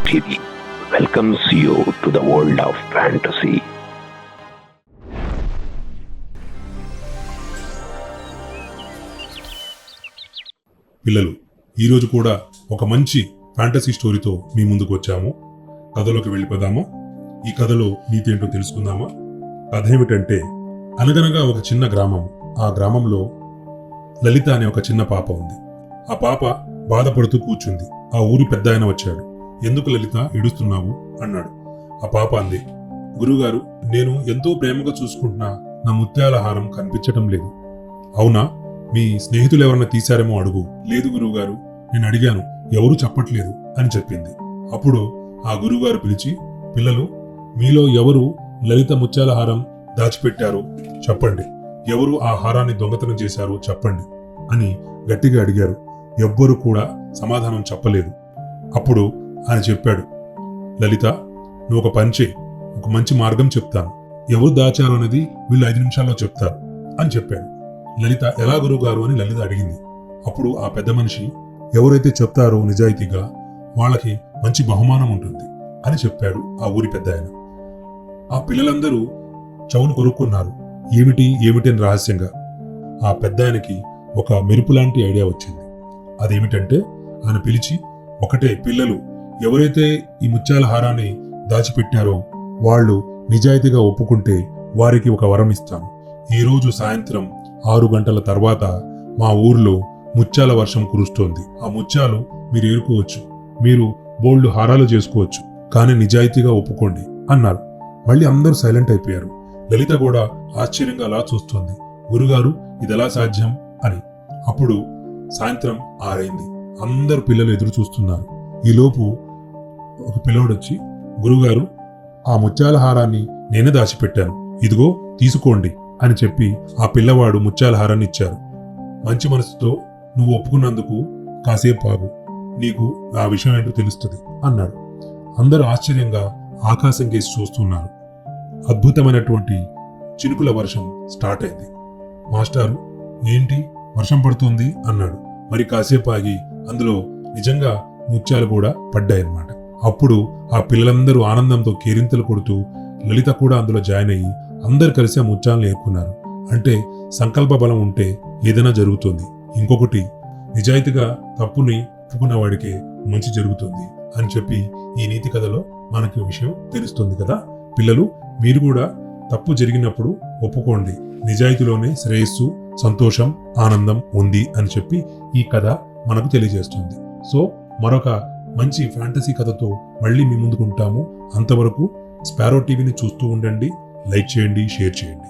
TV welcomes you to the world of fantasy. పిల్లలు, ఈరోజు కూడా ఒక మంచి ఫ్యాంటసీ స్టోరీతో మీ ముందుకు వచ్చాము. కథలోకి వెళ్ళిపోదామా? ఈ కథలో నీతి ఏంటో తెలుసుకుందామా? కథ ఏమిటంటే, అనగనగా ఒక చిన్న గ్రామం. ఆ గ్రామంలో లలిత అనే ఒక చిన్న పాప ఉంది. ఆ పాప బాధపడుతూ కూర్చుంది. ఆ ఊరి పెద్ద ఆయన వచ్చాడు. ఎందుకు లలిత ఏడుస్తున్నావు అన్నాడు. ఆ పాప అంది, గురుగారు, నేను ఎంతో ప్రేమగా చూసుకుంటున్నా నా ముత్యాల హారం కనిపించటం లేదు. అవునా? మీ స్నేహితులు ఎవరన్నా తీశారేమో అడుగు. లేదు గురువుగారు, నేను అడిగాను, ఎవరూ చెప్పట్లేదు అని చెప్పింది. అప్పుడు ఆ గురువుగారు పిలిచి, పిల్లలు, మీలో ఎవరు లలిత ముత్యాల హారం దాచిపెట్టారో చెప్పండి. ఎవరు ఆ హారాన్ని దొంగతనం చేశారో చెప్పండి అని గట్టిగా అడిగారు. ఎవ్వరూ కూడా సమాధానం చెప్పలేదు. అప్పుడు ఆయన చెప్పాడు, లలిత, నువ్వు ఒక పని చేయి, ఒక మంచి మార్గం చెప్తాను. ఎవరు దాచారు అనేది వీళ్ళు 5 నిమిషాల్లో చెప్తారు అని చెప్పాడు. లలిత, ఎలా గురువుగారు అని లలిత అడిగింది. అప్పుడు ఆ పెద్ద మనిషి, ఎవరైతే చెప్తారో నిజాయితీగా వాళ్ళకి మంచి బహుమానం ఉంటుంది అని చెప్పాడు ఆ ఊరి పెద్ద ఆయన. ఆ పిల్లలందరూ చెవులు కొరుక్కున్నారు. ఏమిటి అని రహస్యంగా. ఆ పెద్ద ఆయనకి ఒక మెరుపు లాంటి ఐడియా వచ్చింది. అదేమిటంటే, ఆయన పిలిచి, ఒకటే, పిల్లలు, ఎవరైతే ఈ ముత్యాల హారాన్ని దాచిపెట్టారో వాళ్ళు నిజాయితీగా ఒప్పుకుంటే వారికి ఒక వరం ఇస్తాను. ఈ రోజు సాయంత్రం 6 గంటల తర్వాత మా ఊర్లో ముత్యాల వర్షం కురుస్తోంది. ఆ ముత్యాలు మీరు ఏరుకోవచ్చు, మీరు బోల్డ్ హారాలు చేసుకోవచ్చు, కానీ నిజాయితీగా ఒప్పుకోండి అన్నారు. మళ్ళీ అందరూ సైలెంట్ అయిపోయారు. లలిత కూడా ఆశ్చర్యంగా అలా చూస్తోంది. గురుగారు, ఇదెలా సాధ్యం అని. అప్పుడు సాయంత్రం 6 అయింది. అందరు పిల్లలు ఎదురు చూస్తున్నారు. ఈలోపు ఒక పిల్లోడొచ్చి, గురుగారు, ఆ ముత్యాల హారాన్ని నేనే దాచిపెట్టాను, ఇదిగో తీసుకోండి అని చెప్పి ఆ పిల్లవాడు ముత్యాల హారాన్ని ఇచ్చారు. మంచి మనసుతో నువ్వు ఒప్పుకున్నందుకు కాసేపు ఆగు, నీకు ఆ విషయం ఏంటో తెలుస్తుంది అన్నాడు. అందరూ ఆశ్చర్యంగా ఆకాశం కేసి చూస్తున్నారు. అద్భుతమైనటువంటి చినుకుల వర్షం స్టార్ట్ అయింది. మాస్టారు, ఏంటి వర్షం పడుతుంది అన్నాడు. మరి కాసేపు ఆగి అందులో నిజంగా ముత్యాలు కూడా పడ్డాయన్నమాట. అప్పుడు ఆ పిల్లలందరూ ఆనందంతో కేరింతలు కొడుతూ, లలిత కూడా అందులో జాయిన్ అయ్యి అందరు కలిసి ఆ ముత్యాలను ఏరుకున్నారు. అంటే సంకల్ప బలం ఉంటే ఏదైనా జరుగుతుంది. ఇంకొకటి, నిజాయితీగా తప్పుని ఒప్పుకున్న వాడికే మంచి జరుగుతుంది అని చెప్పి ఈ నీతి కథలో మనకి విషయం తెలుస్తుంది కదా. పిల్లలు, మీరు కూడా తప్పు జరిగినప్పుడు ఒప్పుకోండి, నిజాయితీలోనే శ్రేయస్సు, సంతోషం, ఆనందం ఉంది అని చెప్పి ఈ కథ మనకు తెలియజేస్తుంది. సో మరొక మంచి ఫ్యాంటసీ కథతో మళ్ళీ మీ ముందుకుంటాము. అంతవరకు స్పారో టీవీని చూస్తూ ఉండండి. లైక్ చేయండి, షేర్ చేయండి.